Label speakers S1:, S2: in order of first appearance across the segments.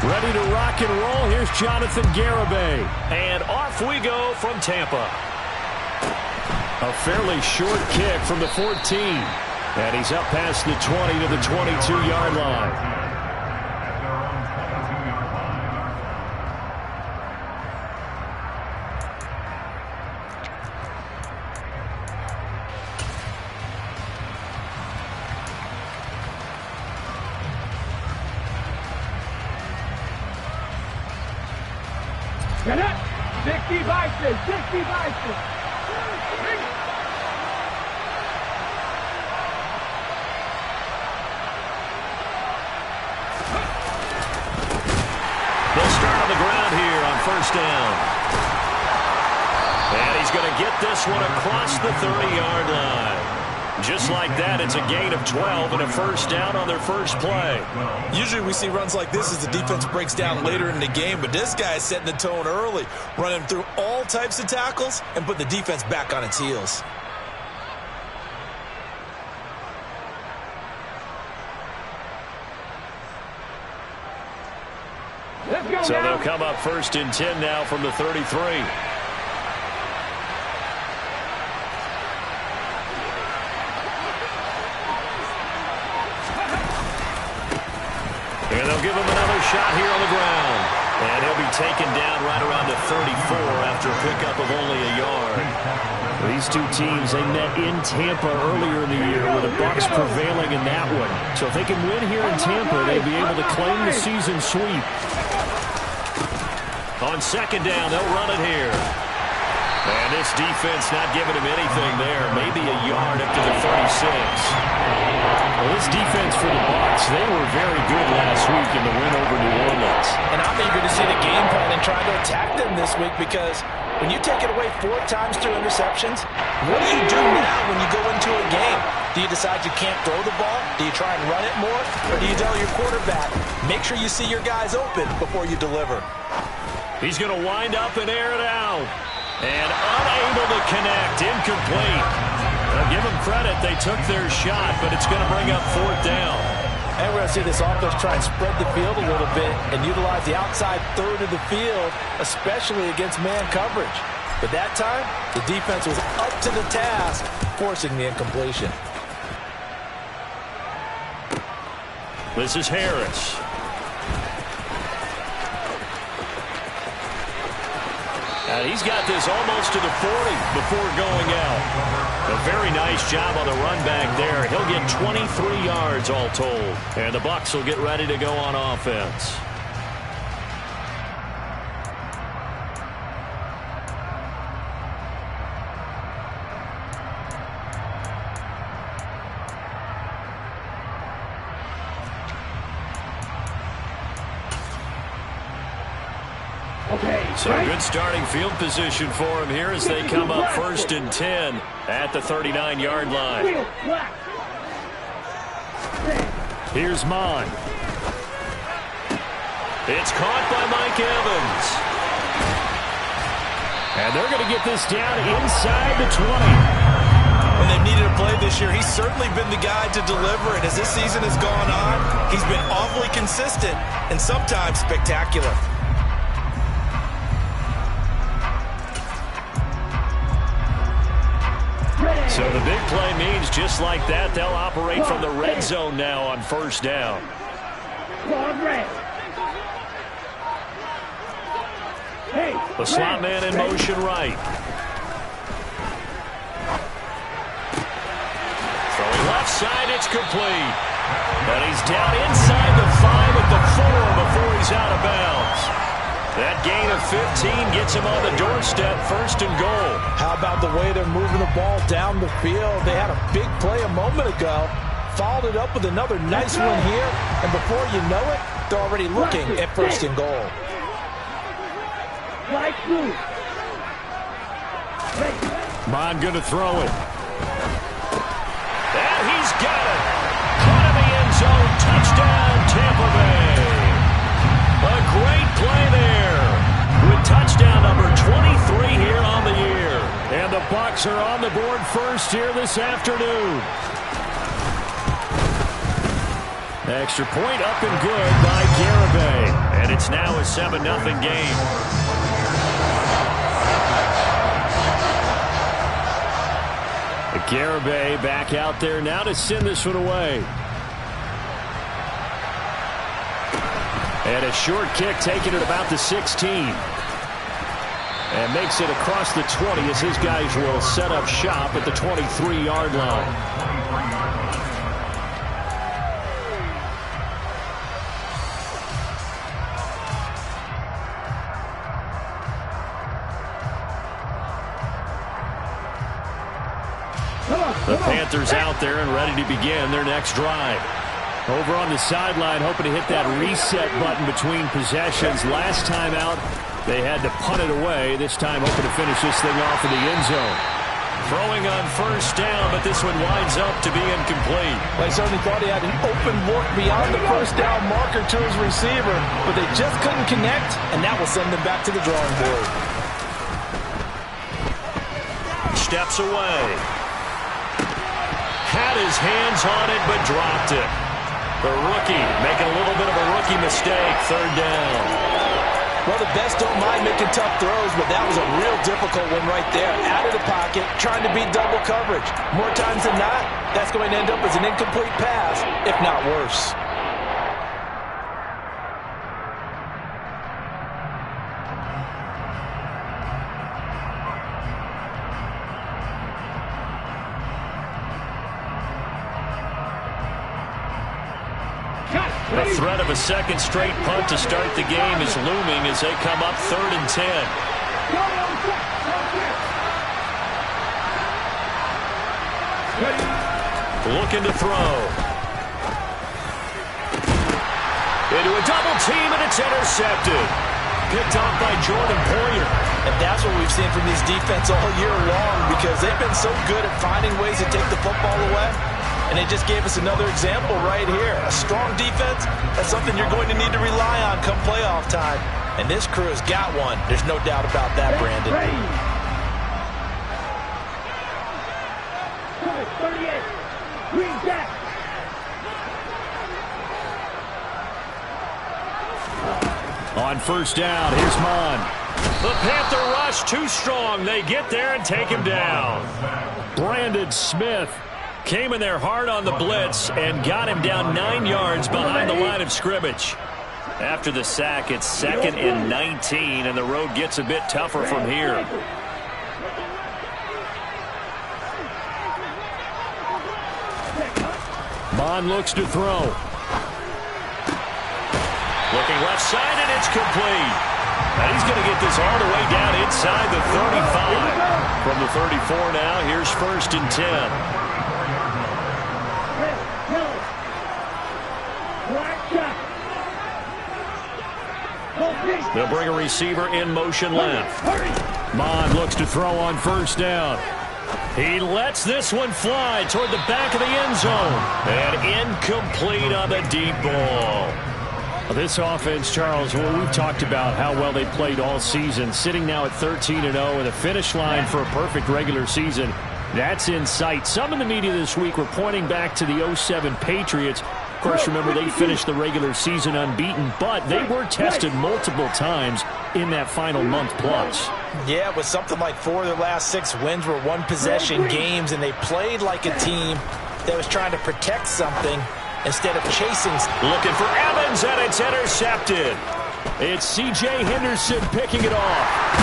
S1: Ready to rock and roll. Here's Jonathan Garibay.
S2: And off we go from Tampa.
S1: A fairly short kick from the 14. And he's up past the 20 to the 22-yard line.
S3: Get it! 60 Bison! 60 Bison!
S2: They'll start on the ground here on first down. And he's going to get this one across the 30-yard line. Just like that, it's a gain of 12 and a first down on their first play.
S4: Usually we see runs like this as the defense breaks down later in the game, but this guy is setting the tone early, running through all types of tackles and putting the defense back on its heels.
S2: So they'll come up first and 10 now from the 33. And they'll give him another shot here on the ground. And he'll be taken down right around the 34 after a pickup of only a yard.
S1: These two teams, they met in Tampa earlier in the year with the Bucs prevailing in that one. So if they can win here in Tampa, they'll be able to claim the season sweep.
S2: On second down, they'll run it here. And this defense not giving him anything there. Maybe a yard up to the 36.
S1: Well, this defense for the Bucs, they were very good last week in the win over New Orleans.
S5: And I'm eager to see the game plan and try to attack them this week, because when you take it away 4 times through interceptions, what do you do now when you go into a game? Do you decide you can't throw the ball? Do you try and run it more? Or do you tell your quarterback, make sure you see your guys open before you deliver?
S2: He's going to wind up and air it out. And unable to connect. Incomplete. Well, give them credit. They took their shot, but it's going to bring up fourth down.
S5: And we're going to see this offense try and spread the field a little bit and utilize the outside third of the field, especially against man coverage. But that time, the defense was up to the task, forcing the incompletion.
S2: This is Harris. And he's got this almost to the 40 before going out. A very nice job on the run back there. He'll get 23 yards all told. And the Bucs will get ready to go on offense. So good starting field position for him here as they come up first and 10 at the 39-yard line.
S1: Here's Mon.
S2: It's caught by Mike Evans.
S1: And they're going to get this down inside the 20.
S4: When they've needed a play this year, he's certainly been the guy to deliver it. As this season has gone on, he's been awfully consistent and sometimes spectacular.
S2: So the big play means just like that, they'll operate from the red zone now on first down. The slot man in motion right. Throwing left side, it's complete. And he's down inside the 5 at the 4 before he's out of bounds. That gain of 15 gets him on the doorstep, first and goal.
S5: How about the way they're moving the ball down the field? They had a big play a moment ago, followed it up with another nice one here, and before you know it, they're already looking at first and goal.
S1: Mon going to throw it.
S2: And he's got it. Caught in the end zone. Touchdown, Tampa Bay. A great play there. With touchdown number 23 here on the year.
S1: And the Bucs are on the board first here this afternoon. Extra point up and good by Garibay.
S2: And it's now a 7-0 game.
S1: Garibay back out there now to send this one away. And a short kick taken at about the 16. And makes it across the 20 as his guys will set up shop at the 23-yard line. The Panthers out there and ready to begin their next drive. Over on the sideline, hoping to hit that reset button between possessions. Last time out, they had to punt it away. This time, hoping to finish this thing off in the end zone.
S2: Throwing on first down, but this one winds up to be incomplete.
S5: Well, he certainly thought he had an open look beyond the first down marker to his receiver, but they just couldn't connect, and that will send them back to the drawing board.
S2: Steps away. Had his hands on it, but dropped it. The rookie making a little bit of a rookie mistake. Third down.
S5: Well, the best don't mind making tough throws, but that was a real difficult one right there. Out of the pocket, trying to beat double coverage. More times than not, that's going to end up as an incomplete pass, if not worse.
S2: The threat of a second straight punt to start the game is looming as they come up 3rd and 10. Looking to throw. Into a double team, and it's intercepted. Picked off by Jordan Poyer.
S5: And that's what we've seen from this defense all year long, because they've been so good at finding ways to take the football away. And they just gave us another example right here. A strong defense, that's something you're going to need to rely on come playoff time. And this crew has got one. There's no doubt about that, Brandon.
S3: 38. Green back.
S1: On first down, here's Mon.
S2: The Panther rush too strong. They get there and take him down.
S1: Brandon Smith came in there hard on the blitz and got him down 9 yards behind the line of scrimmage.
S2: After the sack, it's 2nd and 19, and the road gets a bit tougher from here.
S1: Mon looks to throw.
S2: Looking left side, and it's complete. And he's going to get this all the way down inside the 35. From the 34 now, here's 1st and 10.
S1: They'll bring a receiver in motion left. Mon looks to throw on first down. He lets this one fly toward the back of the end zone.
S2: And incomplete on the deep ball.
S1: This offense, Charles, well, we've talked about how well they played all season, sitting now at 13-0 and a finish line for a perfect regular season. That's in sight. Some in the media this week were pointing back to the 07 Patriots. Of course, remember, they finished the regular season unbeaten, but they were tested multiple times in that final month plus.
S5: Yeah, it was something like 4 of their last 6 wins were one-possession games, and they played like a team that was trying to protect something instead of chasing.
S2: Looking for Evans, and it's intercepted.
S1: It's C.J. Henderson picking it off.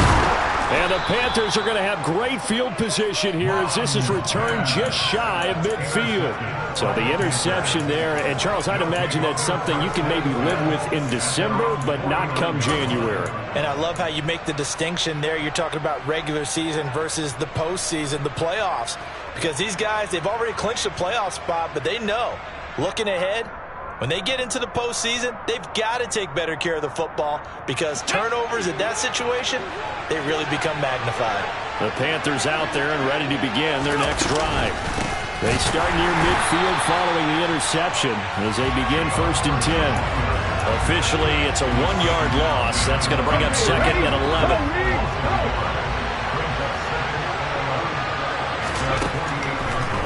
S1: And the Panthers are going to have great field position here as this is returned just shy of midfield. So the interception there, and Charles, I'd imagine that's something you can maybe live with in December, but not come January.
S5: And I love how you make the distinction there. You're talking about regular season versus the postseason, the playoffs. Because these guys, they've already clinched a playoff spot, but they know, looking ahead, when they get into the postseason, they've got to take better care of the football because turnovers in that situation, they really become magnified.
S1: The Panthers out there and ready to begin their next drive. They start near midfield following the interception as they begin 1st and 10.
S2: Officially, it's a 1-yard loss. That's going to bring up 2nd and 11.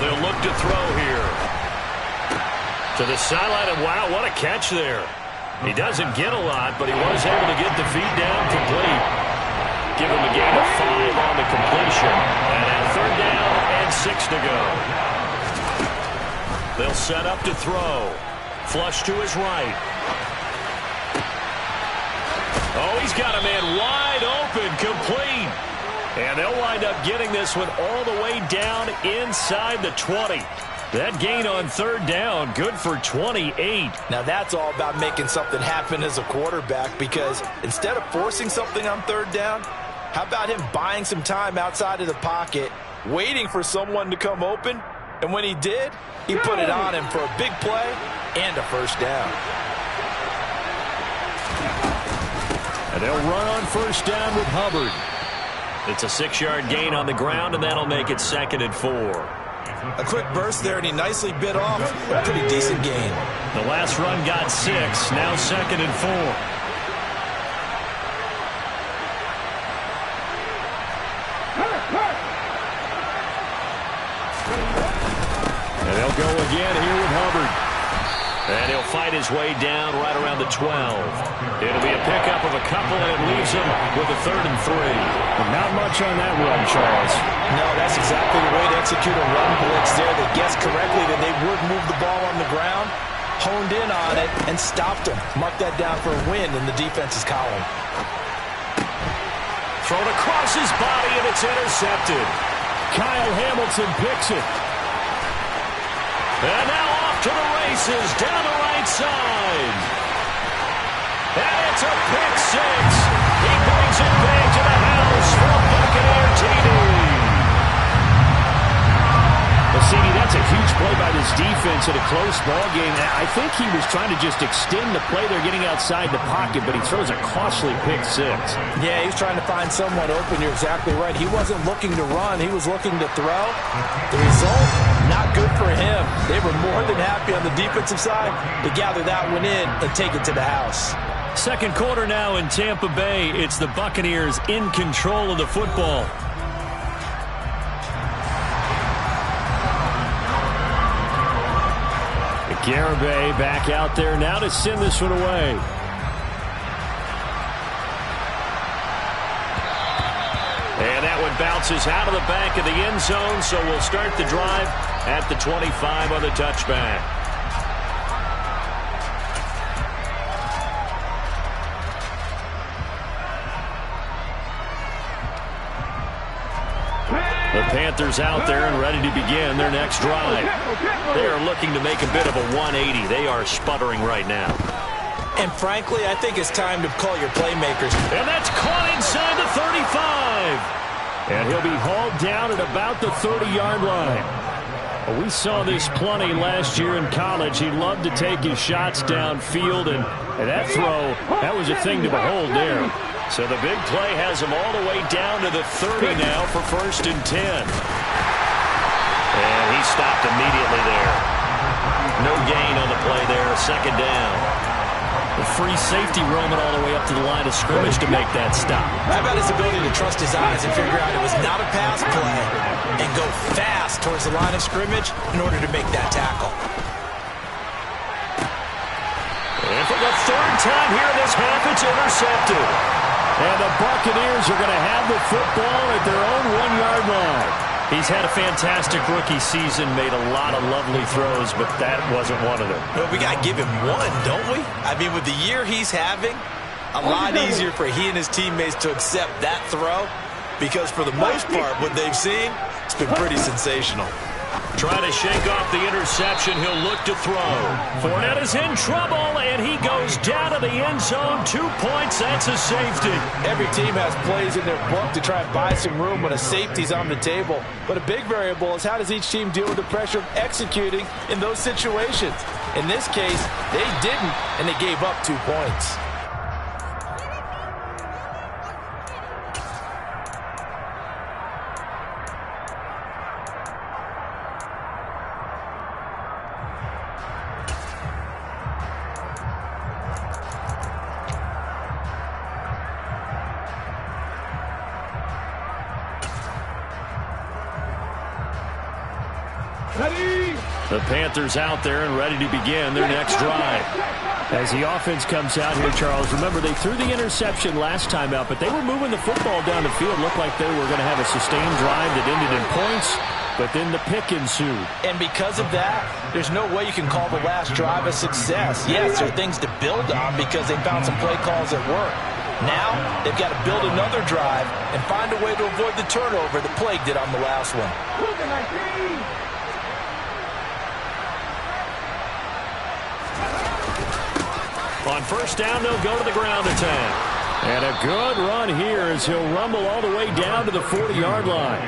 S2: They'll look to throw here. To the sideline, and wow, what a catch there. He doesn't get a lot, but he was able to get the feed down complete. Give him a gain of 5 on the completion. And at 3rd down and 6 to go. They'll set up to throw. Flush to his right. Oh, he's got a man wide open, complete. And they'll wind up getting this one all the way down inside the 20. That gain on 3rd down, good for 28.
S5: Now that's all about making something happen as a quarterback, because instead of forcing something on 3rd down, how about him buying some time outside of the pocket, waiting for someone to come open, and when he did, he put it on him for a big play and a 1st down.
S1: And they'll run on 1st down with Hubbard.
S2: It's a 6-yard gain on the ground, and that'll make it 2nd and 4.
S4: A quick burst there, and he nicely bit off a pretty decent gain.
S1: The last run got 6, now 2nd and 4. And they'll go again here with Hubbard.
S2: And he'll fight his way down right around the 12. It'll be a pickup of a couple, and it leaves him with a 3rd and 3.
S1: But not much on that run, Charles.
S5: No, that's exactly the way to execute a run blitz there. They guessed correctly that they would move the ball on the ground, honed in on it, and stopped him. Mark that down for a win in the defense's column.
S2: Thrown across his body, and it's intercepted.
S1: Kyle Hamilton picks it.
S2: And now off to the races, down the right side. And it's a pick 6. He brings it back to the house for a Buccaneer TD.
S1: Well, CD, that's a huge play by this defense in a close ball game. I think he was trying to just extend the play. They're getting outside the pocket, but he throws a costly pick 6.
S5: Yeah, he's trying to find someone open. You're exactly right. He wasn't looking to run. He was looking to throw. The result, not good for him. They were more than happy on the defensive side to gather that one in and take it to the house.
S1: 2nd quarter now in Tampa Bay. It's the Buccaneers in control of the football. Garibay back out there now to send this one away.
S2: And that one bounces out of the back of the end zone, so we'll start the drive at the 25 on the touchback. The Panthers out there and ready to begin their next drive. They are looking to make a bit of a 180. They are sputtering right now.
S5: And frankly, I think it's time to call your playmakers.
S2: And that's caught inside the 35.
S1: And he'll be hauled down at about the 30-yard line. Well, we saw this plenty last year in college. He loved to take his shots downfield, and that throw, that was a thing to behold there.
S2: So the big play has him all the way down to the 30 now for 1st and 10. And he stopped immediately there. No gain on the play there, 2nd down.
S1: The free safety roaming all the way up to the line of scrimmage to make that stop.
S5: How about his ability to trust his eyes and figure out it was not a pass play and go fast towards the line of scrimmage in order to make that tackle.
S2: And for the 3rd time here in this half, it's intercepted.
S1: And the Buccaneers are going to have the football at their own 1-yard line.
S2: He's had a fantastic rookie season, made a lot of lovely throws, but that wasn't one of them.
S5: Well, we got to give him one, don't we? I mean, with the year he's having, a lot easier for he and his teammates to accept that throw, because for the most part, what they've seen, it's been pretty sensational.
S2: Trying to shake off the interception, he'll look to throw. Fournette is in trouble, and he goes down to the end zone. 2 points, that's a safety.
S5: Every team has plays in their book to try and buy some room when a safety's on the table. But a big variable is how does each team deal with the pressure of executing in those situations. In this case, they didn't, and they gave up 2 points.
S3: Ready?
S1: The Panthers out there and ready to begin their next drive. As the offense comes out here, Charles, remember they threw the interception last time out, but they were moving the football down the field. Looked like they were going to have a sustained drive that ended in points, but then the pick ensued.
S5: And because of that, there's no way you can call the last drive a success. Yes, there are things to build on because they found some play calls that work. Now, they've got to build another drive and find a way to avoid the turnover that plagued it on the last one.
S1: On first down, they'll go to the ground attack. And a good run here as he'll rumble all the way down to the 40-yard line.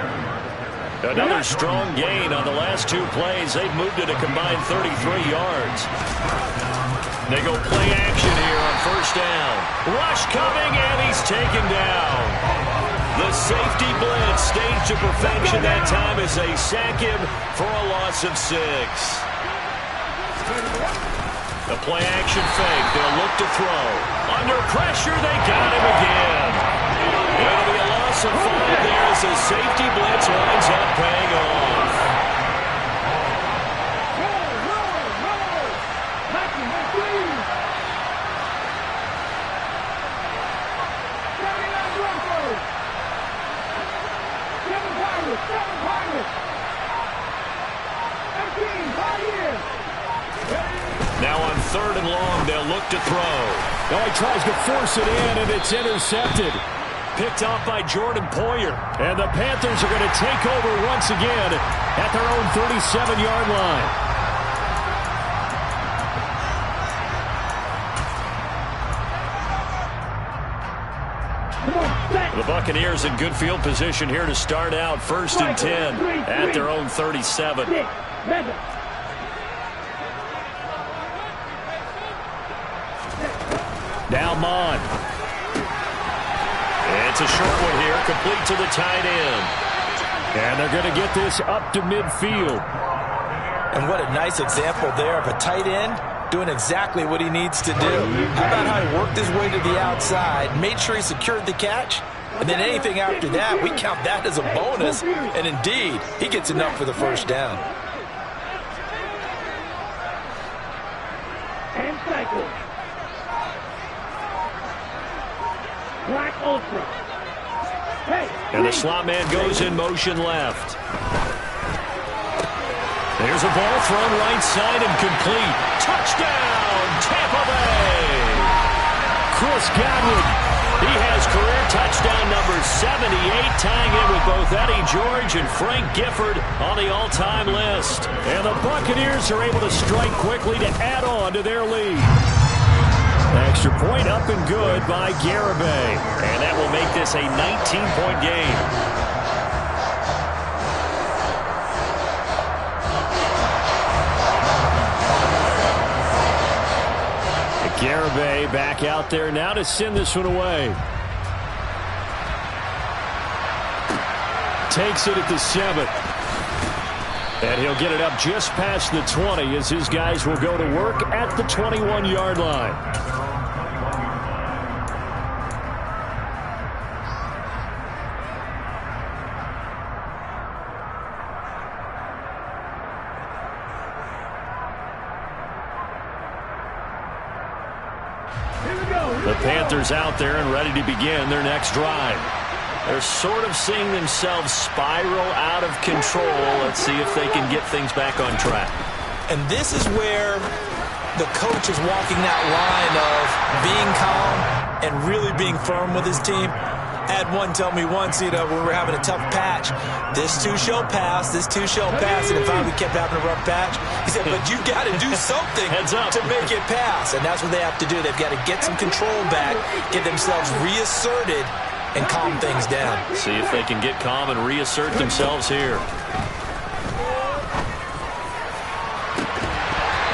S1: Another strong gain on the last two plays. They've moved it a combined 33 yards. They go play action here on first down. Rush coming, and he's taken down. The safety blitz staged to perfection that time as they sack him for a loss of 6. The play action fake. They'll look to throw. Under pressure, they got him again. It'll be a loss of 5 there as the safety blitz winds up paying off. Now on third and long, they'll look to throw. Oh, he tries to force it in, and it's intercepted. Picked off by Jordan Poyer. And the Panthers are going to take over once again at their own 37-yard line. The Buccaneers in good field position here to start out first and 10 at their own 37. Now Mond. It's a short one here, complete to the tight end. And they're going to get this up to midfield.
S5: And what a nice example there of a tight end doing exactly what he needs to do. How about how he worked his way to the outside, made sure he secured the catch, and then anything after that, we count that as a bonus. And indeed, he gets enough for the first down.
S3: And cycle. Black Ultra. Hey,
S1: and the slot man goes in motion left. There's a ball thrown right side and complete. Touchdown, Tampa Bay. Chris Godwin. He has career touchdown number 78, tying in with both Eddie George and Frank Gifford on the all-time list. And the Buccaneers are able to strike quickly to add on to their lead. Extra point up and good by Garibay. And that will make this a 19-point game. Garibay back out there now to send this one away. Takes it at the 7. And he'll get it up just past the 20 as his guys will go to work at the 21-yard line. The Panthers out there and ready to begin their next drive. They're sort of seeing themselves spiral out of control. Let's see if they can get things back on track.
S5: And this is where the coach is walking that line of being calm and really being firm with his team. I had one tell me once, when we were having a tough patch, this too shall pass, this too shall pass, and in fact we kept having a rough patch. He said, but you got to do something to make it pass, and that's what they have to do. They've got to get some control back, get themselves reasserted, and calm things down.
S1: See if they can get calm and reassert themselves here.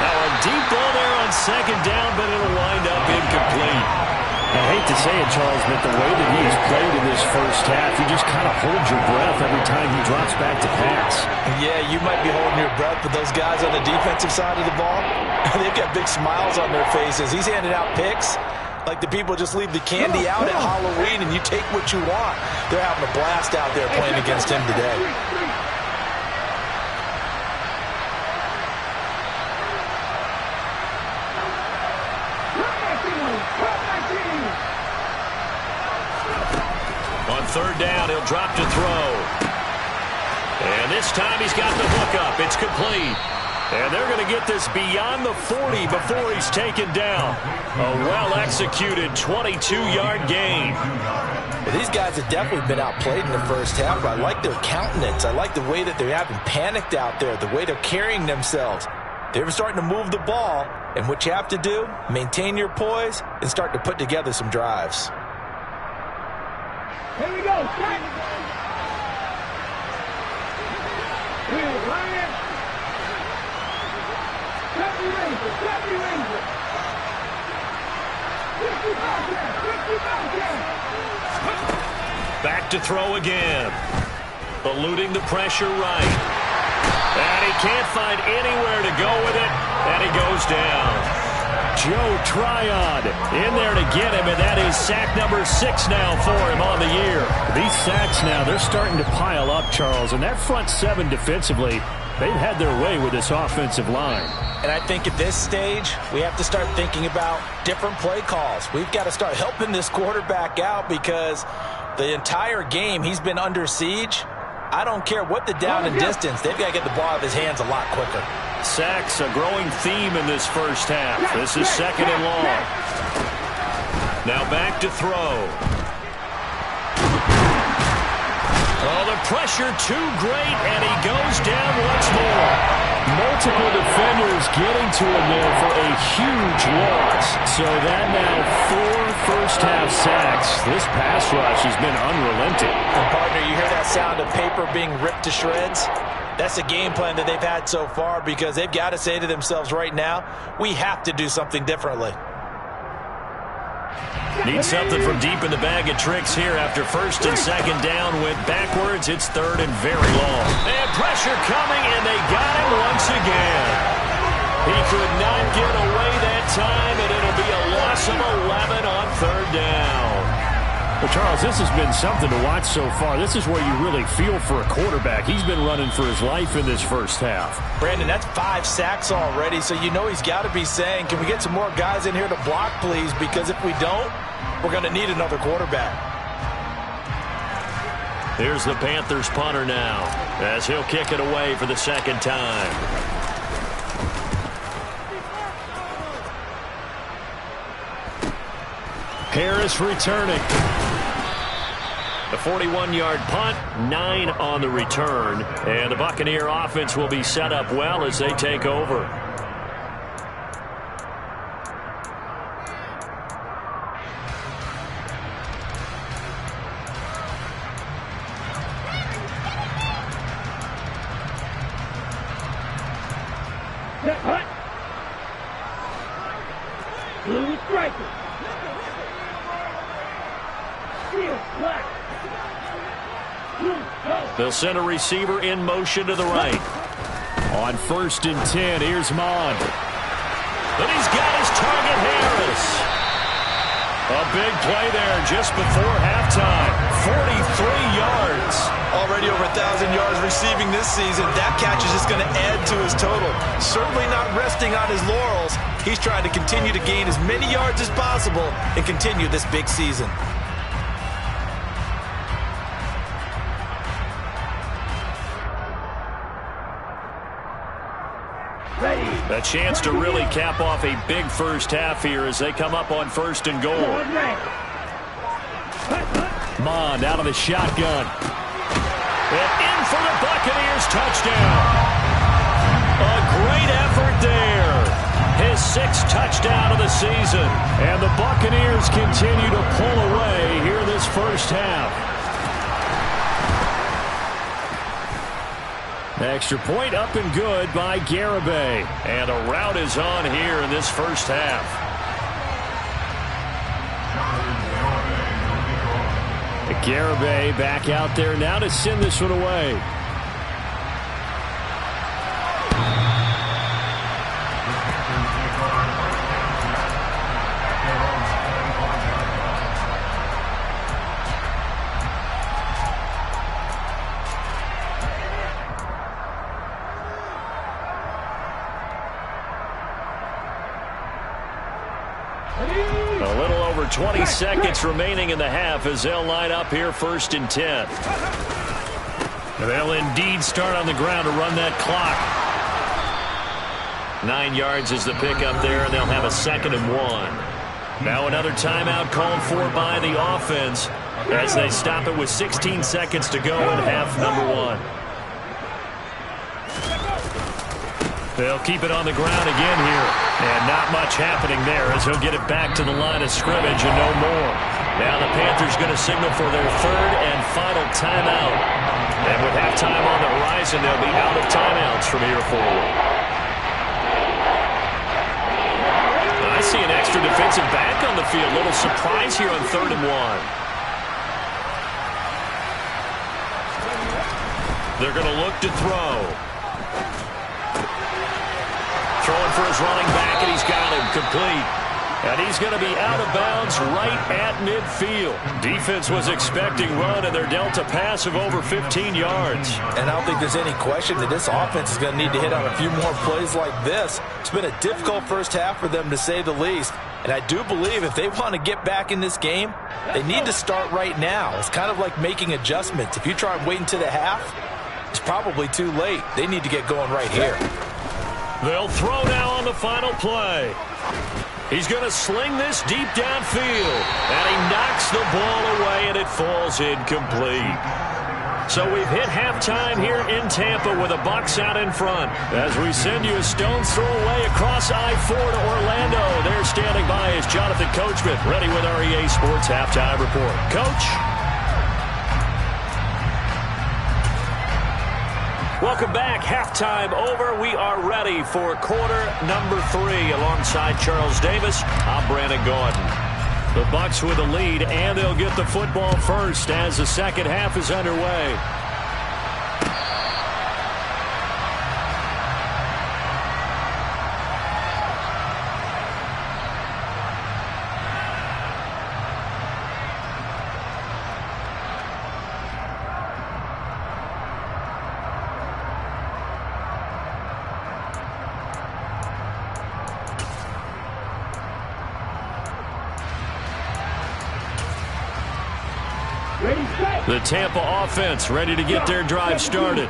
S1: Now a deep ball there on second down, but it'll wind up incomplete. I hate to say it, Charles, but the way that he's played in this first half, you just kind of hold your breath every time he drops back to pass.
S5: Yeah, you might be holding your breath, but those guys on the defensive side of the ball, they've got big smiles on their faces. He's handing out picks like the people just leave the candy out at Halloween and you take what you want. They're having a blast out there playing against him today.
S2: On third down, he'll drop to throw. And this time he's got the hook up. It's complete. And they're going to get this beyond the 40 before he's taken down. A well-executed 22-yard gain.
S5: Well, these guys have definitely been outplayed in the first half. I like their countenance. I like the way that they haven't panicked out there, the way they're carrying themselves. They're starting to move the ball, and what you have to do, maintain your poise and start to put together some drives.
S3: Here we go. Here's Ryan. Deputy Ranger. 50 Bobcat.
S2: Back to throw again. Eluding the pressure right. And he can't find anywhere to go with it, and he goes down.
S1: Joe Tryon in there to get him, and that is sack number 6 now for him on the year. These sacks now, they're starting to pile up, Charles, and that front 7 defensively, they've had their way with this offensive line.
S5: And I think at this stage, we have to start thinking about different play calls. We've got to start helping this quarterback out because the entire game he's been under siege. I don't care what the down and distance. They've got to get the ball out of his hands a lot quicker.
S1: Sacks, a growing theme in this first half. This is second and long.
S2: Now back to throw. Oh, the pressure too great, and he goes down once more.
S1: Multiple defenders getting to him there for a huge loss. So that now 4 first-half sacks. This pass rush has been unrelenting.
S5: And partner, you hear that sound of paper being ripped to shreds? That's the game plan that they've had so far because they've got to say to themselves right now, we have to do something differently.
S2: Need something from deep in the bag of tricks here after first and second down. Went backwards. It's third and very long. And pressure coming, and they got him once again. He could not get away that time, and it'll be a loss of 11 on third down.
S1: Well, Charles, this has been something to watch so far. This is where you really feel for a quarterback. He's been running for his life in this first half.
S5: Brandon, that's 5 sacks already, so you know he's got to be saying, can we get some more guys in here to block, please? Because if we don't, we're going to need another quarterback.
S2: Here's the Panthers punter now as he'll kick it away for the second time.
S1: Harris returning.
S2: The 41-yard punt, 9 on the return. And the Buccaneer offense will be set up well as they take over.
S3: Blue striker.
S2: They'll send a receiver in motion to the right.
S1: On first and 10, here's Mond.
S2: And he's got his target, Harris. A big play there just before halftime. 43 yards.
S4: Already over 1,000 yards receiving this season. That catch is just going to add to his total. Certainly not resting on his laurels. He's trying to continue to gain as many yards as possible and continue this big season.
S2: A chance to really cap off a big first half here as they come up on first and goal.
S1: Mond out of the shotgun.
S2: And in for the Buccaneers touchdown. A great effort there. His 6th touchdown of the season.
S1: And the Buccaneers continue to pull away here this first half. Extra point up and good by Garibay.
S2: And a rout is on here in this first half.
S1: Garibay back out there now to send this one away.
S2: A little over 20 seconds remaining in the half as they'll line up here 1st and 10.
S1: They'll indeed start on the ground to run that clock.
S2: 9 yards is the pickup there, and they'll have a 2nd and 1. Now another timeout called for by the offense as they stop it with 16 seconds to go in half number 1.
S1: They'll keep it on the ground again here. And not much happening there as he'll get it back to the line of scrimmage and no more.
S2: Now the Panthers going to signal for their 3rd and final timeout. And with halftime on the horizon, they'll be out of timeouts from here forward. I see an extra defensive back on the field. Little surprise here on 3rd and 1. They're going to look to throw. Throwing for his running back, and he's got him complete. And he's going to be out of bounds right at midfield. Defense was expecting run, and they're dealt a pass of over 15 yards.
S5: And I don't think there's any question that this offense is going to need to hit on a few more plays like this. It's been a difficult first half for them, to say the least. And I do believe if they want to get back in this game, they need to start right now. It's kind of like making adjustments. If you try and wait until the half, it's probably too late. They need to get going right here.
S2: They'll throw now on the final play. He's going to sling this deep downfield. And he knocks the ball away, and it falls incomplete. So we've hit halftime here in Tampa with the Bucs out in front. As we send you a stone's throw away across I-4 to Orlando. There standing by is Jonathan Coachman, ready with our EA Sports Halftime Report. Coach? Welcome back. Halftime over. We are ready for quarter number 3 alongside Charles Davis. I'm Brandon Gordon.
S1: The Bucs with the lead, and they'll get the football first as the second half is underway. The Tampa offense ready to get their drive started.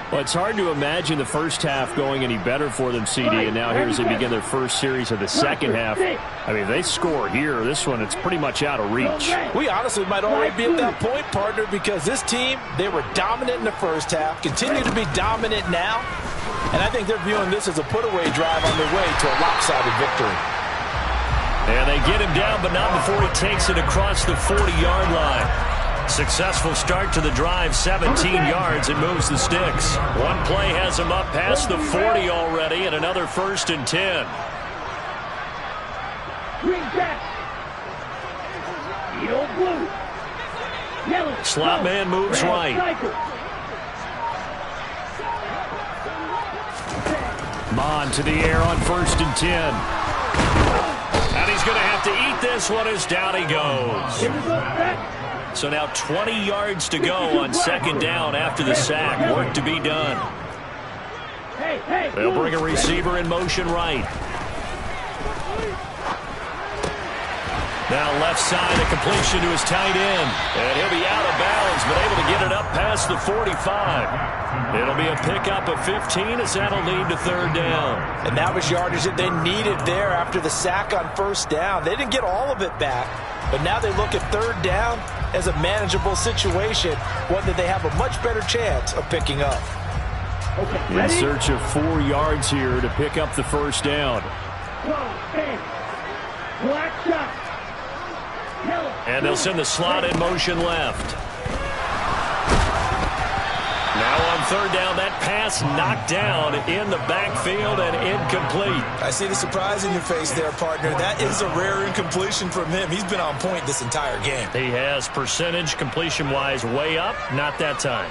S1: Well, it's hard to imagine the first half going any better for them, CD, and now here as they begin their first series of the second half. I mean, if they score here, this one, it's pretty much out of reach.
S5: We honestly might already be at that point, partner, because this team, they were dominant in the first half, continue to be dominant now, and I think they're viewing this as a put-away drive on their way to a lopsided victory.
S2: And they get him down, but not before he takes it across the 40-yard line. Successful start to the drive, 17 yards, and moves the sticks. One play has him up past the 40 already, and another 1st and 10.
S3: Green back. Yellow blue. Yellow.
S2: Slot man moves right.
S1: Mon to the air on 1st and 10.
S2: And he's going to have to eat this one as down he goes. So now 20 yards to go on 2nd down after the sack. Work to be done. They'll bring a receiver in motion right. Now left side, a completion to his tight end. And he'll be out of bounds, but able to get it up past the 45. It'll be a pickup of 15 as that'll lead to 3rd down.
S5: And that was yardage that they needed there after the sack on 1st down. They didn't get all of it back, but now they look at 3rd down as a manageable situation, one that they have a much better chance of picking up.
S1: In search of 4 yards here to pick up the 1st down.
S3: Black shot.
S2: And they'll send the slot in motion left. Now on 3rd down, that pass knocked down in the backfield and incomplete.
S4: I see the surprise in your face there, partner. That is a rare incompletion from him. He's been on point this entire game.
S2: He has percentage completion-wise way up, not that time.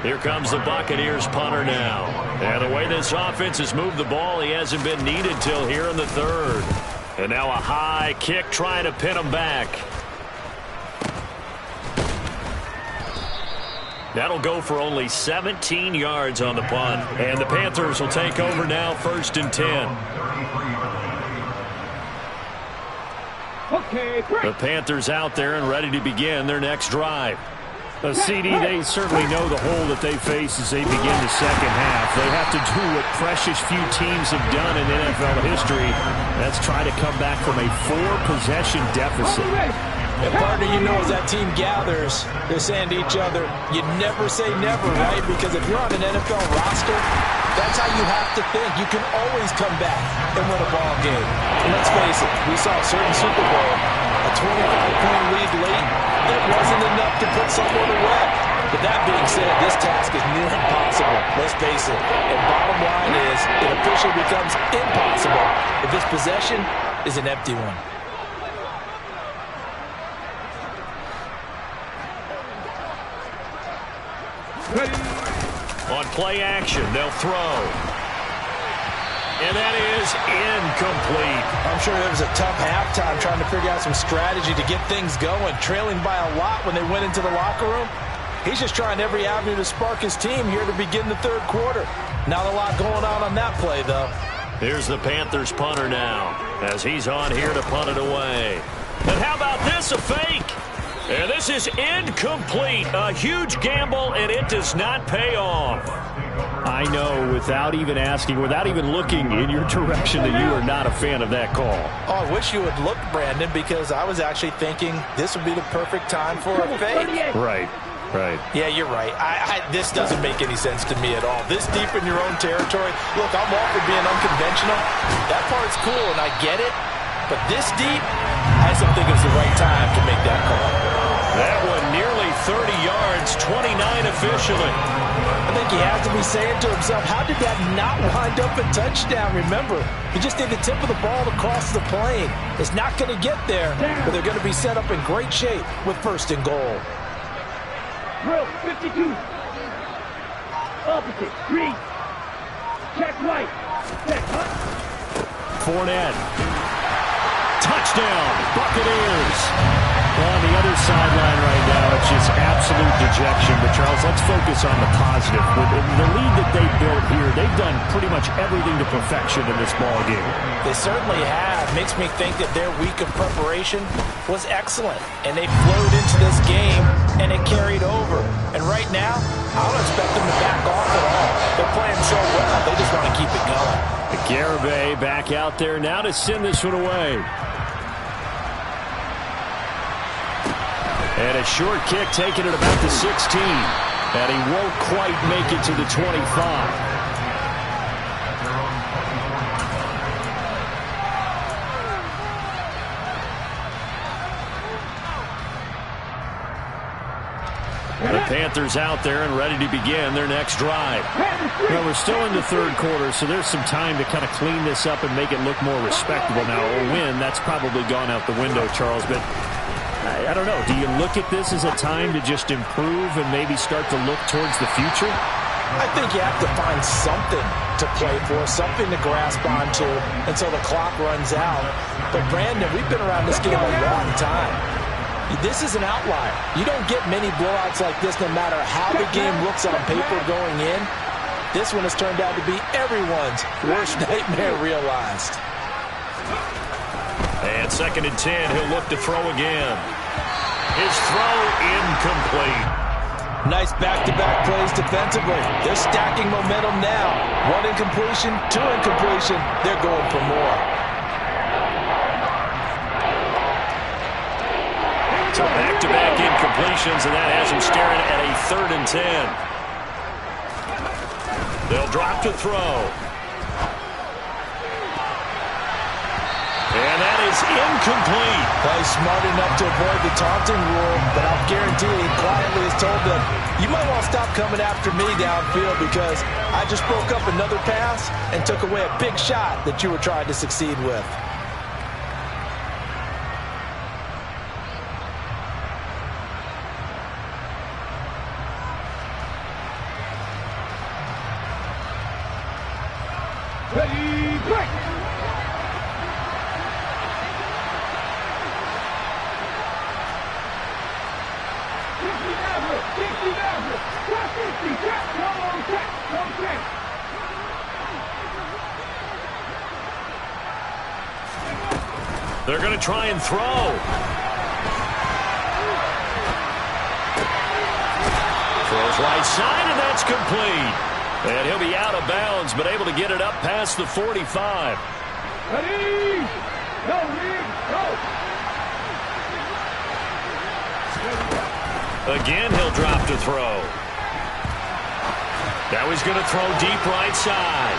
S2: Here comes the Buccaneers punter now. And the way this offense has moved the ball, he hasn't been needed till here in the 3rd. And now a high kick trying to pin him back. That'll go for only 17 yards on the punt. And the Panthers will take over now, 1st and 10.
S3: Okay, break.
S2: The Panthers out there and ready to begin their next drive.
S1: CD, they certainly know the hole that they face as they begin the second half. They have to do what precious few teams have done in NFL history. That's try to come back from a 4-possession deficit.
S5: And partner, you know, as that team gathers, they're saying to each other, you never say never, right? Because if you're on an NFL roster, that's how you have to think. You can always come back and win a ball game. And let's face it, we saw a certain Super Bowl, a 25-point lead late, that wasn't enough to put someone away. But that being said, this task is near impossible. Let's face it. And bottom line is, it officially becomes impossible if this possession is an empty one.
S2: On play action, they'll throw. And that is incomplete.
S5: I'm sure it was a tough halftime trying to figure out some strategy to get things going, trailing by a lot when they went into the locker room. He's just trying every avenue to spark his team here to begin the third quarter. Not a lot going on that play, though.
S2: Here's the Panthers punter now, as he's on here to punt it away. And how about this, a fake? And this is incomplete. A huge gamble, and it does not pay off.
S1: I know, without even asking, without even looking in your direction, that you are not a fan of that call.
S5: Oh, I wish you would look, Brandon, because I was actually thinking this would be the perfect time for a fake.
S1: Right.
S5: Yeah, you're right. This doesn't make any sense to me at all. This deep in your own territory. Look, I'm all for being unconventional. That part's cool, and I get it. But this deep, I just don't think it's the right time to make that call.
S2: That one nearly 30 yards, 29 officially.
S5: I think he has to be saying to himself, how did that not wind up a touchdown? Remember, you just need the tip of the ball to cross the plane. It's not going to get there, but they're going to be set up in great shape with first and goal.
S3: Drill 52. Opposite. Read. Check right. Check hunt.
S1: Fournette. Touchdown, Buccaneers. Well, on the other sideline right now, it's just absolute dejection. But, Charles, let's focus on the positive. With the lead that they built here, they've done pretty much everything to perfection in this ball game.
S5: They certainly have. Makes me think that their week of preparation was excellent. And they flowed into this game, and it carried over. And right now, I don't expect them to back off at all. They're playing so well, they just want to keep it going.
S1: Garibay back out there now to send this one away. And a short kick taken at about the 16. And he won't quite make it to the 25. The Panthers out there and ready to begin their next drive. Well, we're still in the third quarter, so there's some time to kind of clean this up and make it look more respectable. Now, a win, that's probably gone out the window, Charles, but I don't know. Do you look at this as a time to just improve and maybe start to look towards the future?
S5: I think you have to find something to play for, something to grasp onto until the clock runs out. But, Brandon, we've been around this game a long time. This is an outlier. You don't get many blowouts like this no matter how the game looks on paper going in. This one has turned out to be everyone's worst nightmare realized.
S2: And 2nd and 10, he'll look to throw again. His throw incomplete.
S5: Nice back-to-back plays defensively. They're stacking momentum now. 1 incompletion, 2 incompletion. They're going for more.
S2: So back-to-back incompletions, and that has him staring at a 3rd and 10. They'll drop to throw. And that is incomplete.
S5: Well, he's smart enough to avoid the taunting rule, but I'll guarantee he quietly has told them, you might want to stop coming after me downfield because I just broke up another pass and took away a big shot that you were trying to succeed with.
S3: Ready, break.
S2: They're going to try and throw. Throws right side, and that's complete. And he'll be out of bounds, but able to get it up past the 45.
S3: Ready? Go, Reed, go!
S2: Again, he'll drop to throw. Now he's going to throw deep right side.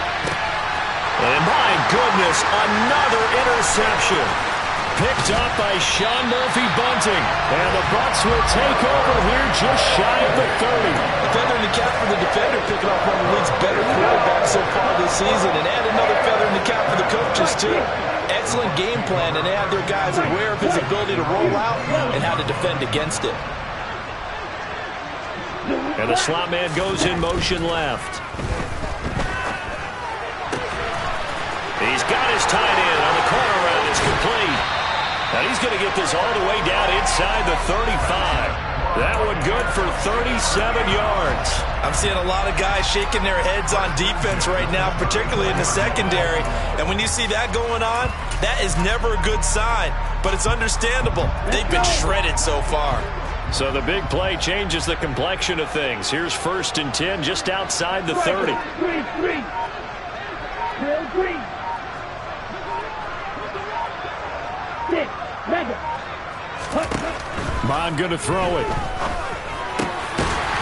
S2: And my goodness, another interception. Picked up by Sean Murphy-Bunting. And the Bucs will take over here just shy of the 30.
S5: A feather in the cap for the defender, picking off one of the league's better quarterbacks so far this season. And add another feather in the cap for the coaches, too. Excellent game plan, and they have their guys aware of his ability to roll out and how to defend against it.
S2: And the slot man goes in motion left. He's got his tight end on the corner route. It's complete. And he's going to get this all the way down inside the 35. That one good for 37 yards.
S4: I'm seeing a lot of guys shaking their heads on defense right now, particularly in the secondary. And when you see that going on, that is never a good sign. But it's understandable. They've been shredded so far.
S2: So the big play changes the complexion of things. Here's 1st and 10 just outside the 30.
S3: Green, green. Real green. Six, mega.
S1: Bond going to throw it.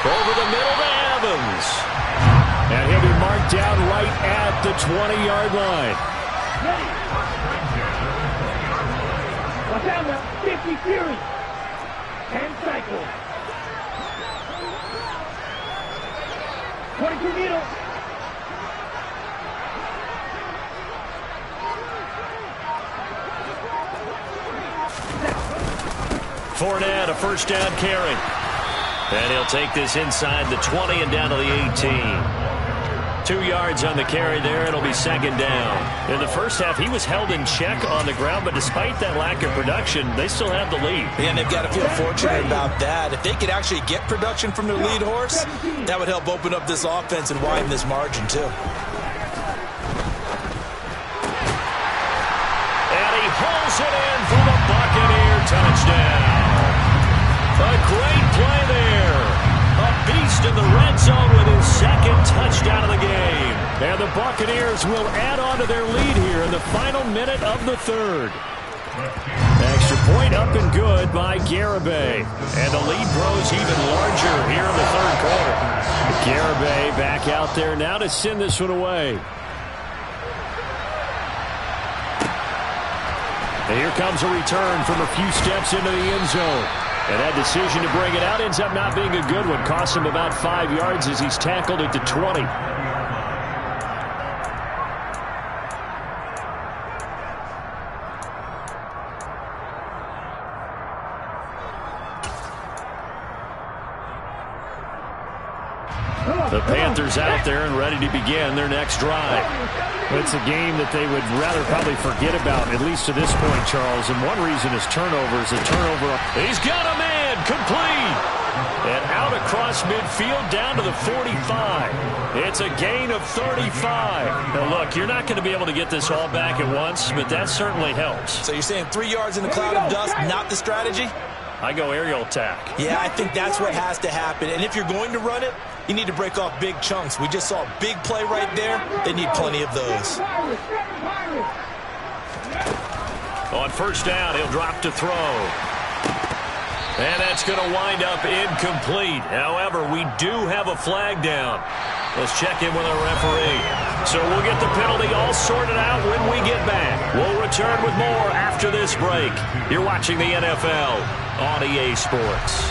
S2: Over the middle to Evans.
S1: And he'll be marked down right at the 20-yard line.
S3: Ready. Watch out now. 50 Fury. And cycle. 22 needle.
S2: Fournette, a first down carry. And he'll take this inside the 20 and down to the 18. 2 yards on the carry there. It'll be 2nd down. In the first half, he was held in check on the ground, but despite that lack of production, they still have the lead.
S5: And they've got to feel fortunate about that. If they could actually get production from their lead horse, that would help open up this offense and widen this margin, too.
S2: And he hauls it in for the Buccaneer touchdown. A great play there. A beast in the red zone with his 2nd touchdown of the game.
S1: And the Buccaneers will add on to their lead here in the final minute of the 3rd. Extra point up and good by Garibay.
S2: And the lead grows even larger here in the 3rd quarter.
S1: Garibay back out there now to send this one away. And here comes a return from a few steps into the end zone. And that decision to bring it out ends up not being a good one. Costs him about 5 yards as he's tackled at the 20.
S2: The Panthers out there and ready to begin their next drive.
S1: It's a game that they would rather probably forget about, at least to this point, Charles. And one reason is turnovers. A turnover.
S2: He's got a man, complete. And out across midfield down to the 45. It's a gain of 35. Now, look, you're not going to be able to get this all back at once, but that certainly helps.
S5: So you're saying 3 yards in a cloud of dust, not the strategy?
S2: I go aerial attack.
S5: Yeah, I think that's what has to happen. And if you're going to run it, you need to break off big chunks. We just saw a big play right there. They need plenty of those.
S2: On 1st down, he'll drop to throw. And that's going to wind up incomplete. However, we do have a flag down. Let's check in with our referee. So we'll get the penalty all sorted out when we get back. We'll return with more after this break. You're watching the NFL on EA Sports.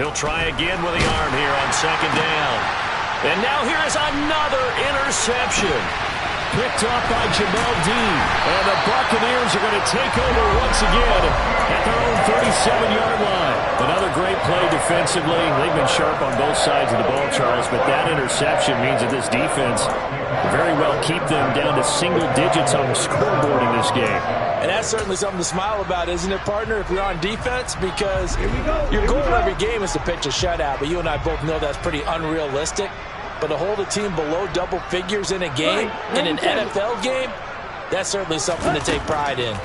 S2: He'll try again with the arm here on 2nd down. And now here is another interception.
S1: Picked off by Jamel Dean. And the Buccaneers are going to take over once again at their own 37-yard line. Another play defensively. They've been sharp on both sides of the ball, Charles, but that interception means that this defense will very well keep them down to single digits on the scoreboard in this game.
S5: And that's certainly something to smile about, isn't it, partner, if you're on defense? Because your goal every game is to pitch a shutout, but you and I both know that's pretty unrealistic. But to hold a team below double figures in a game, in an NFL game, that's certainly something to take pride in.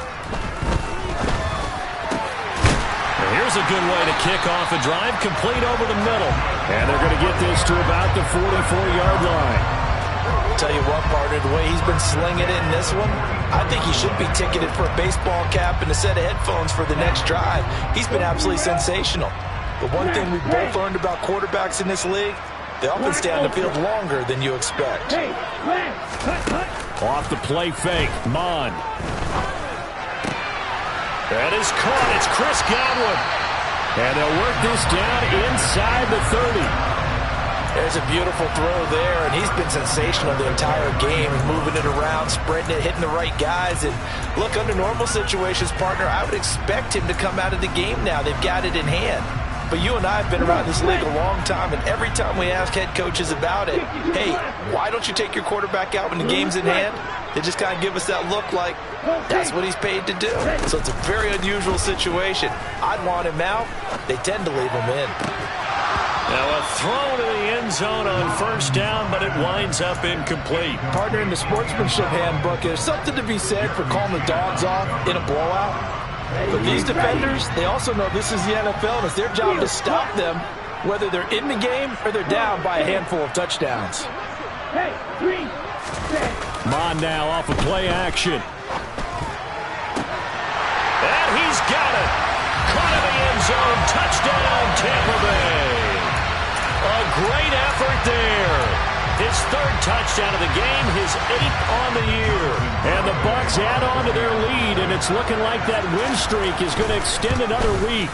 S1: Here's a good way to kick off a drive, complete over the middle. And they're going to get this to about the 44-yard line.
S5: Tell you what, partner, the way he's been slinging it in this one, I think he should be ticketed for a baseball cap and a set of headphones for the next drive. He's been absolutely sensational. But one thing we've both learned about quarterbacks in this league, they often stay on the field longer than you expect.
S1: Off the play fake, Mon. That is caught. It's Chris Godwin. And they'll work this down inside the 30.
S5: There's a beautiful throw there, and he's been sensational the entire game, moving it around, spreading it, hitting the right guys. And look, under normal situations, partner, I would expect him to come out of the game now. They've got it in hand. But you and I have been around this league a long time, and every time we ask head coaches about it, hey, why don't you take your quarterback out when the game's in hand? They just kind of give us that look like that's what he's paid to do. So it's a very unusual situation. I'd want him out. They tend to leave him in.
S2: Now a throw to the end zone on first down, but it winds up incomplete.
S5: Partner, in the sportsmanship handbook, there's something to be said for calling the dogs off in a blowout. But these defenders, they also know this is the NFL, and it's their job to stop them, whether they're in the game or they're down by a handful of touchdowns.
S1: Mon now off of play action.
S2: And he's got it. Caught in the end zone. Touchdown, Tampa Bay. A great effort there. His third touchdown of the game, his 8th on the year.
S1: And the Bucs add on to their lead, and it's looking like that win streak is going to extend another week.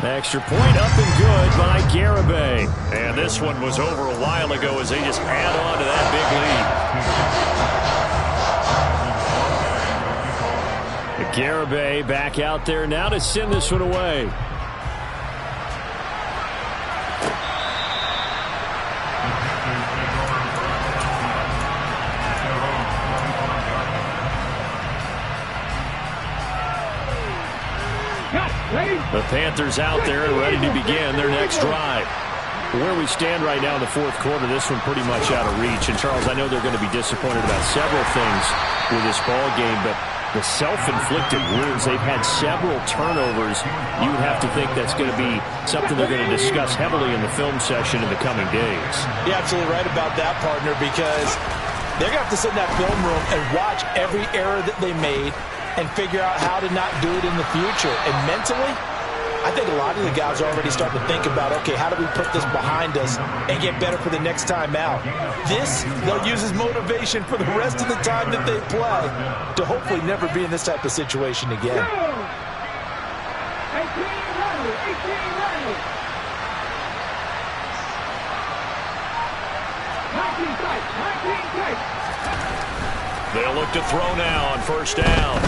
S1: Extra point up and good by Garibay.
S2: And this one was over a while ago as they just add on to that big lead.
S1: Garibay back out there now to send this one away. The Panthers out there and ready to begin their next drive. Where we stand right now in the fourth quarter, this one pretty much out of reach. And, Charles, I know they're going to be disappointed about several things with this ball game, but the self-inflicted wounds, they've had several turnovers. You would have to think that's going to be something they're going to discuss heavily in the film session in the coming days.
S5: You're absolutely right about that, partner, because they're going to have to sit in that film room and watch every error that they made and figure out how to not do it in the future. And mentally, I think a lot of the guys are already starting to think about, okay, how do we put this behind us and get better for the next time out? This, they'll use as motivation for the rest of the time that they play to hopefully never be in this type of situation again.
S2: They'll look to throw now on first down.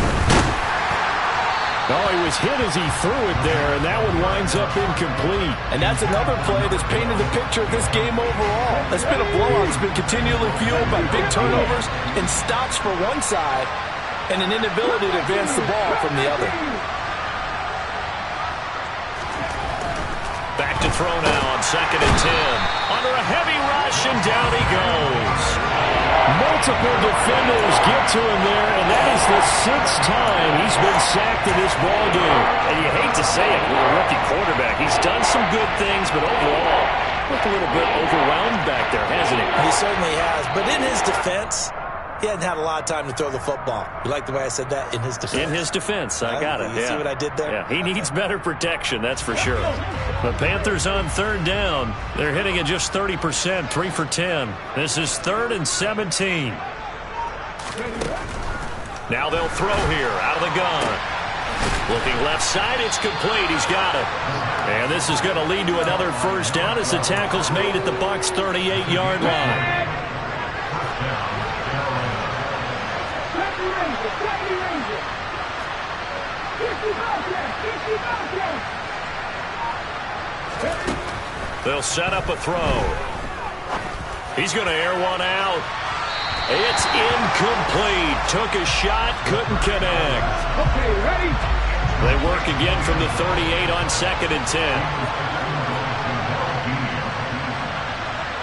S1: Oh, he was hit as he threw it there, and that one winds up incomplete.
S5: And that's another play that's painted the picture of this game overall. It's been a blowout. It's been continually fueled by big turnovers and stops for one side and an inability to advance the ball from the other.
S2: Back to throw now on 2nd and 10. Under a heavy rush, and down he goes.
S1: Multiple defenders get to him there, and that is the 6th time he's been sacked in this ball game.
S2: And you hate to say it, with a rookie quarterback, he's done some good things, but overall, looked a little bit overwhelmed back there, hasn't he?
S5: He certainly has, but in his defense, he hadn't had a lot of time to throw the football. You like the way I said that? In his defense.
S2: In his defense, I got it.
S5: You see what I did there?
S2: Yeah, he needs better protection, that's for sure. The Panthers on 3rd down. They're hitting at just 30%, 3 for 10. This is 3rd and 17. Now they'll throw here, out of the gun. Looking left side, it's complete. He's got it. And this is going to lead to another first down as the tackle's made at the Bucs' 38-yard line. They'll set up a throw. He's going to air one out. It's incomplete. Took a shot, couldn't connect.
S3: Okay, ready?
S2: They work again from the 38 on 2nd and 10.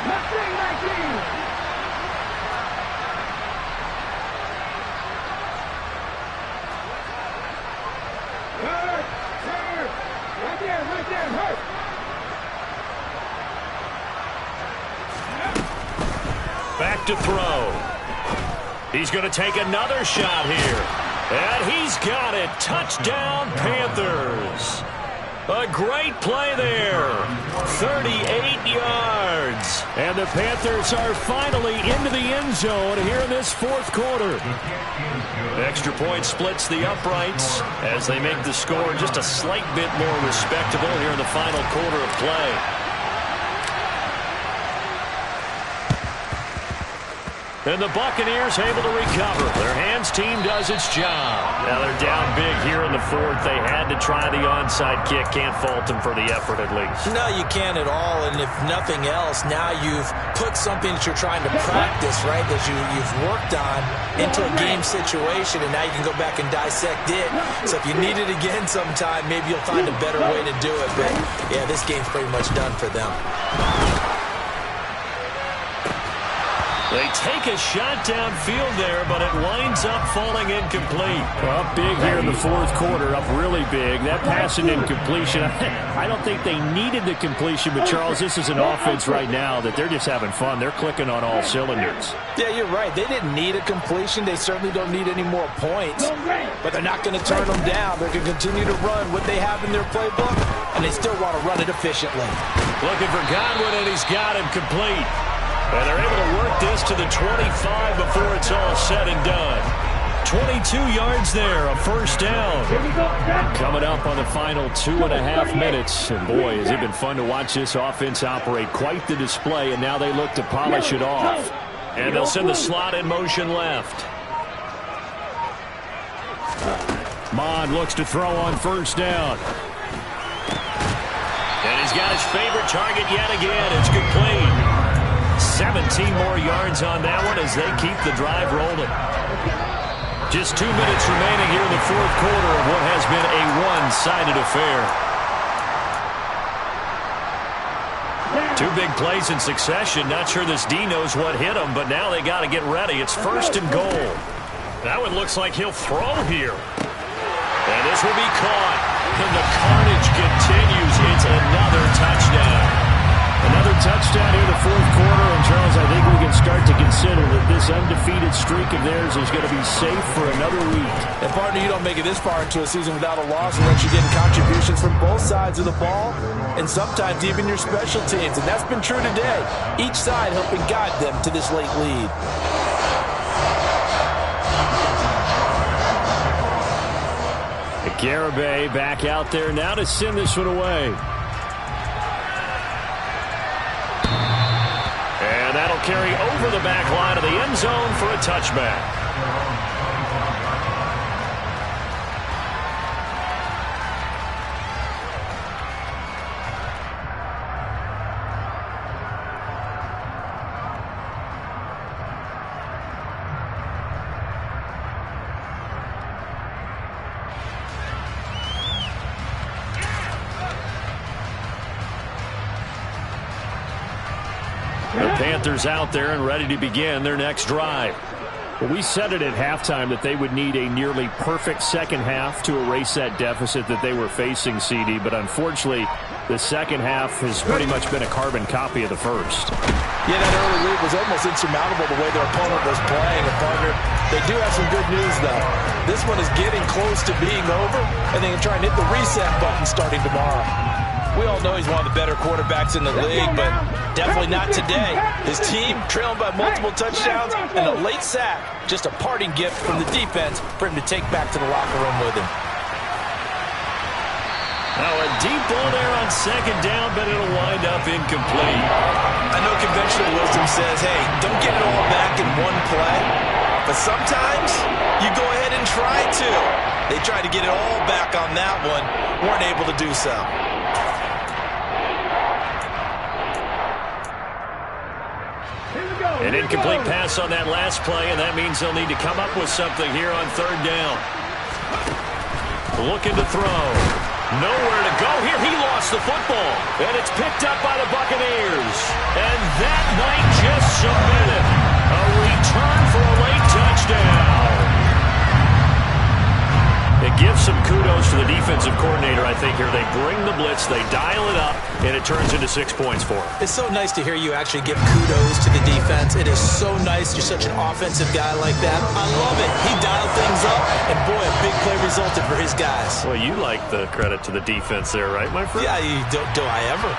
S3: Let's sing 19. Hurt. Right there, hurt.
S2: Back to throw. He's going to take another shot here. And he's got it. Touchdown, Panthers. A great play there. 38 yards.
S1: And the Panthers are finally into the end zone here in this fourth quarter.
S2: Extra point splits the uprights as they make the score just a slight bit more respectable here in the final quarter of play. And the Buccaneers able to recover. Their hands team does its job. Now they're down big here in the fourth. They had to try the onside kick. Can't fault them for the effort at least.
S5: No, you can't at all. And if nothing else, now you've put something that you're trying to practice, right, that you've worked on into a game situation, and now you can go back and dissect it. So if you need it again sometime, maybe you'll find a better way to do it. But, yeah, this game's pretty much done for them.
S2: They take a shot downfield there, but it winds up falling incomplete.
S1: Up big here in the fourth quarter, up really big. That pass and incompletion, I don't think they needed the completion, but Charles, this is an offense right now that they're just having fun. They're clicking on all cylinders.
S5: Yeah, you're right. They didn't need a completion. They certainly don't need any more points, but they're not going to turn them down. They're going to continue to run what they have in their playbook, and they still want to run it efficiently.
S2: Looking for Godwin, and he's got him complete. And they're able to work this to the 25 before it's all said and done. 22 yards there, a first down.
S1: Coming up on the final 2.5 minutes. And boy, has it been fun to watch this offense operate. Quite the display, and now they look to polish it off.
S2: And they'll send the slot in motion left.
S1: Mond looks to throw on first down.
S2: And he's got his favorite target yet again. It's complete. 17 more yards on that one as they keep the drive rolling. Just 2 minutes remaining here in the fourth quarter of what has been a one-sided affair. Two big plays in succession. Not sure this D knows what hit him, but now they got to get ready. It's 1st and goal. That one looks like he'll throw here. And this will be caught. And the carnage continues. It's another touchdown.
S1: Another touchdown here in the fourth quarter, and Charles, I think we can start to consider that this undefeated streak of theirs is going to be safe for another week.
S5: And partner, you don't make it this far into a season without a loss unless you're getting contributions from both sides of the ball, and sometimes even your special teams, and that's been true today. Each side helping guide them to this late lead.
S1: Garibay back out there now to send this one away.
S2: And that'll carry over the back line of the end zone for a touchback.
S1: The Panthers out there and ready to begin their next drive. Well, we said it at halftime that they would need a nearly perfect second half to erase that deficit that they were facing, CD, but unfortunately, the second half has pretty much been a carbon copy of the first.
S5: Yeah, that early lead was almost insurmountable the way their opponent was playing. And partner, they do have some good news, though. This one is getting close to being over, and they can try and hit the reset button starting tomorrow. We all know he's one of the better quarterbacks in the league, but definitely not today. His team trailing by multiple touchdowns and a late sack. Just a parting gift from the defense for him to take back to the locker room with him.
S2: Now a deep ball there on second down, but it'll wind up incomplete.
S5: I know conventional wisdom says, hey, don't get it all back in one play. But sometimes you go ahead and try to. They tried to get it all back on that one. Weren't able to do so.
S2: An incomplete pass on that last play, and that means they'll need to come up with something here on third down. Looking to throw. Nowhere to go here. He lost the football, and it's picked up by the Buccaneers. And that might just submit it. A return for a late touchdown. It gives some kudos to the defensive coordinator, I think, here. They bring the blitz, they dial it up, and it turns into 6 points for them.
S5: It's so nice to hear you actually give kudos to the defense. It is so nice. You're such an offensive guy like that. I love it. He dialed things up, and boy, a big play resulted for his guys.
S2: Well, you like the credit to the defense there, right, my friend?
S5: Yeah, do I ever?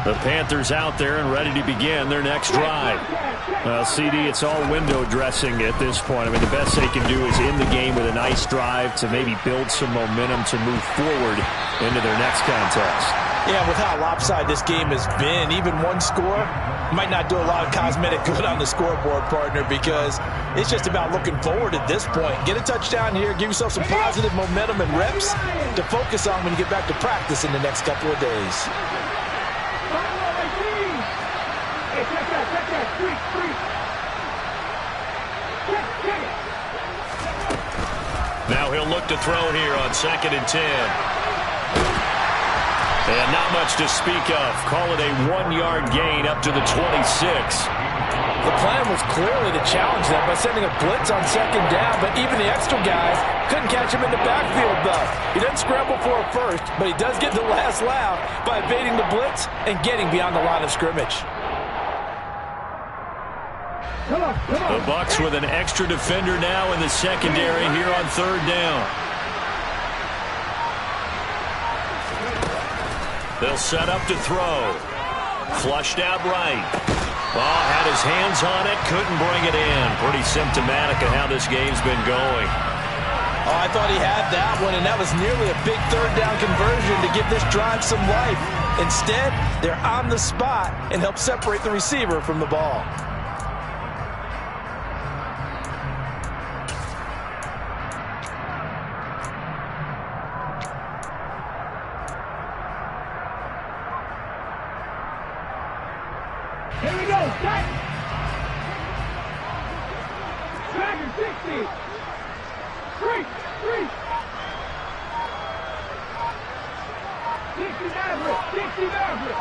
S1: The Panthers out there and ready to begin their next drive. Well, CD, it's all window dressing at this point. I mean, the best they can do is end the game with a nice drive to maybe build some momentum to move forward into their next contest.
S5: Yeah, with how lopsided this game has been, even one score might not do a lot of cosmetic good on the scoreboard, partner, because it's just about looking forward at this point. Get a touchdown here, give yourself some positive momentum and reps to focus on when you get back to practice in the next couple of days.
S2: Now he'll look to throw here on 2nd and 10. And not much to speak of. Call it a 1-yard gain up to the 26.
S5: The plan was clearly to challenge them by sending a blitz on 2nd down, but even the extra guys couldn't catch him in the backfield, though. He doesn't scramble for it first, but he does get the last laugh by evading the blitz and getting beyond the line of scrimmage.
S2: The Bucs with an extra defender now in the secondary here on 3rd down. They'll set up to throw. Flushed out right. Oh, had his hands on it, couldn't bring it in. Pretty symptomatic of how this game's been going.
S5: Oh, I thought he had that one, and that was nearly a big 3rd down conversion to give this drive some life. Instead, they're on the spot and help separate the receiver from the ball.
S3: Here we go, set! Dragon 60! Three! 60 average!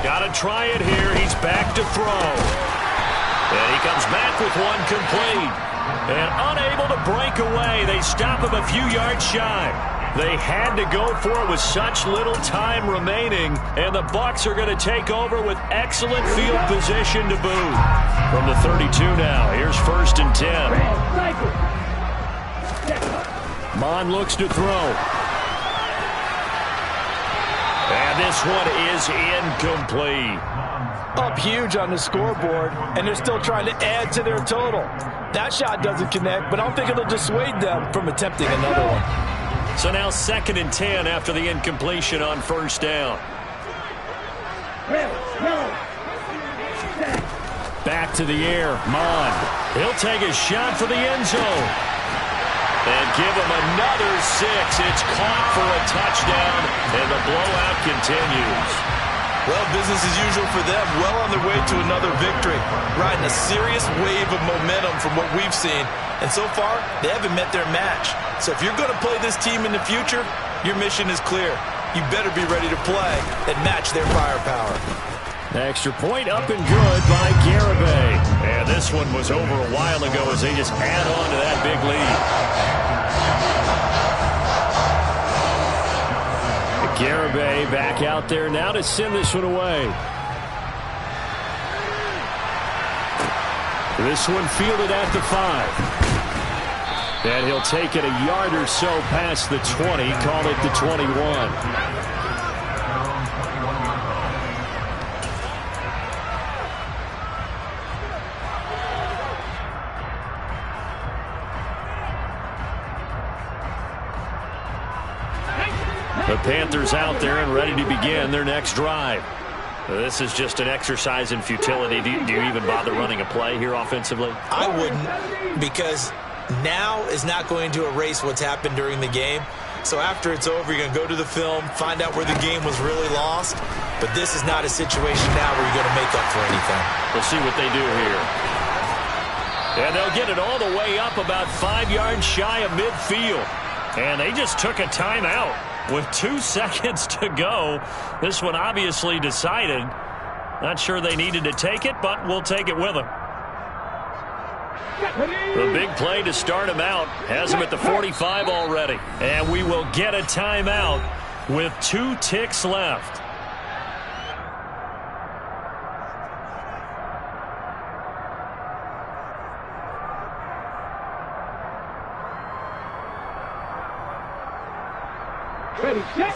S2: Got to try it here. He's back to throw. And he comes back with one complete. And unable to break away. They stop him a few yards shy. They had to go for it with such little time remaining, and the Bucs are going to take over with excellent field position to boot. From the 32 now, here's 1st and 10. Mon looks to throw. And this one is incomplete.
S5: Up huge on the scoreboard, and they're still trying to add to their total. That shot doesn't connect, but I don't think it'll dissuade them from attempting another one.
S2: So now 2nd and 10 after the incompletion on 1st down.
S1: Back to the air, Mon.
S2: He'll take a shot for the end zone. And give him another 6. It's caught for a touchdown, and the blowout continues.
S4: Well, business as usual for them. Well on their way to another victory. Riding a serious wave of momentum from what we've seen. And so far, they haven't met their match. So if you're going to play this team in the future, your mission is clear. You better be ready to play and match their firepower.
S1: Extra point up and good by Garibay.
S2: And this one was over a while ago as they just add on to that big lead.
S1: Garibay back out there now to send this one away. This one fielded at the 5. And he'll take it a yard or so past the 20, call it the 21. The Panthers out there and ready to begin their next drive.
S2: This is just an exercise in futility. Do you even bother running a play here offensively?
S4: I wouldn't, because now is not going to erase what's happened during the game. So after it's over, you're going to go to the film, find out where the game was really lost. But this is not a situation now where you're going to make up for anything.
S2: We'll see what they do here. And they'll get it all the way up about 5 yards shy of midfield. And they just took a timeout with 2 seconds to go. This one obviously decided. Not sure they needed to take it, but we'll take it with them. The big play to start him out has him at the 45 already. And we will get a timeout with 2 ticks left.
S3: Ready, set.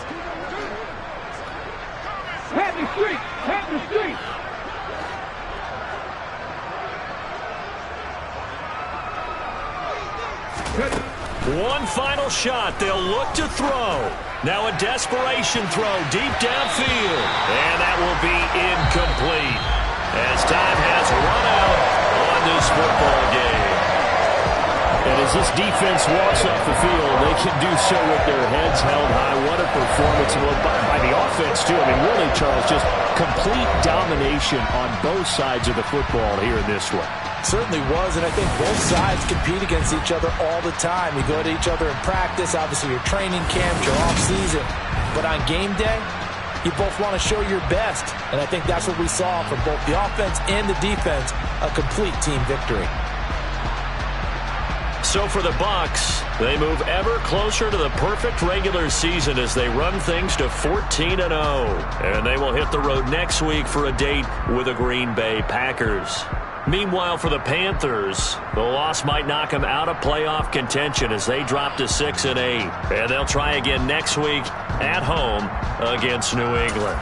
S3: Have the street. Have the street.
S2: One final shot. They'll look to throw. Now a desperation throw deep downfield. And that will be incomplete as time has run out on this football game.
S1: And as this defense walks off the field, they can do so with their heads held high. What a performance by the offense, too. I mean, really, Charles, just complete domination on both sides of the football here in this one.
S5: Certainly was, and I think both sides compete against each other all the time. You go to each other in practice, obviously your training camp, your off-season. But on game day, you both want to show your best. And I think that's what we saw from both the offense and the defense, a complete team victory.
S2: So for the Bucs, they move ever closer to the perfect regular season as they run things to 14-0. And they will hit the road next week for a date with the Green Bay Packers. Meanwhile, for the Panthers, the loss might knock them out of playoff contention as they drop to 6-8. And they'll try again next week at home against New England.